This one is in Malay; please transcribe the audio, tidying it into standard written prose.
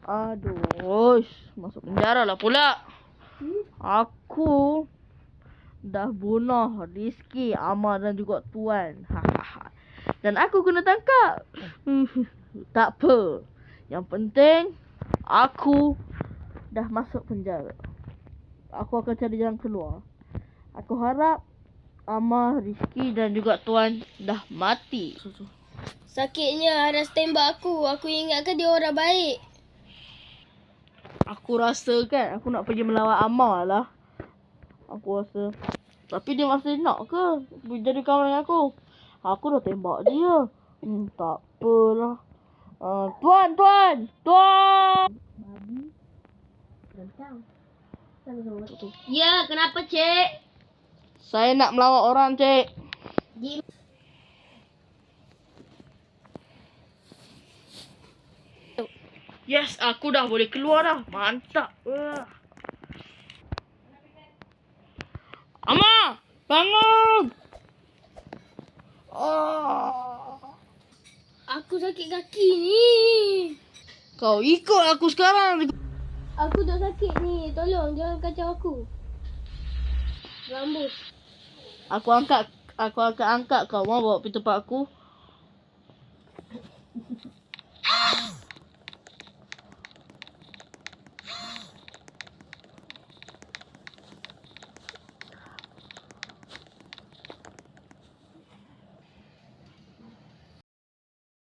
Aduh, masuk penjara lah pula. Aku dah bunuh Rizky, Amar dan juga Tuan. Dan aku kena tangkap. Tak apa. Yang penting aku dah masuk penjara. Aku akan cari jalan keluar. Aku harap Amar, Rizky dan juga Tuan dah mati. Sakitnya Aras tembak aku. Aku ingatkan dia orang baik. Aku rasa kan aku nak pergi melawan Amar lah. Aku rasa. Tapi dia masih nak ke jadi kawan dengan aku? Aku dah tembak dia. Tak apalah. Tuan! Babi. Gantang. Ya, kenapa, Cik? Saya nak melawan orang, Cik. Yes, aku dah boleh keluar dah. Mantap. Amar! Bangun! Aku sakit kaki ni. Kau ikut aku sekarang. Aku dah sakit ni. Tolong jangan kacau aku. Rambut. Aku akan angkat kau. Mau bawa pergi tempat aku?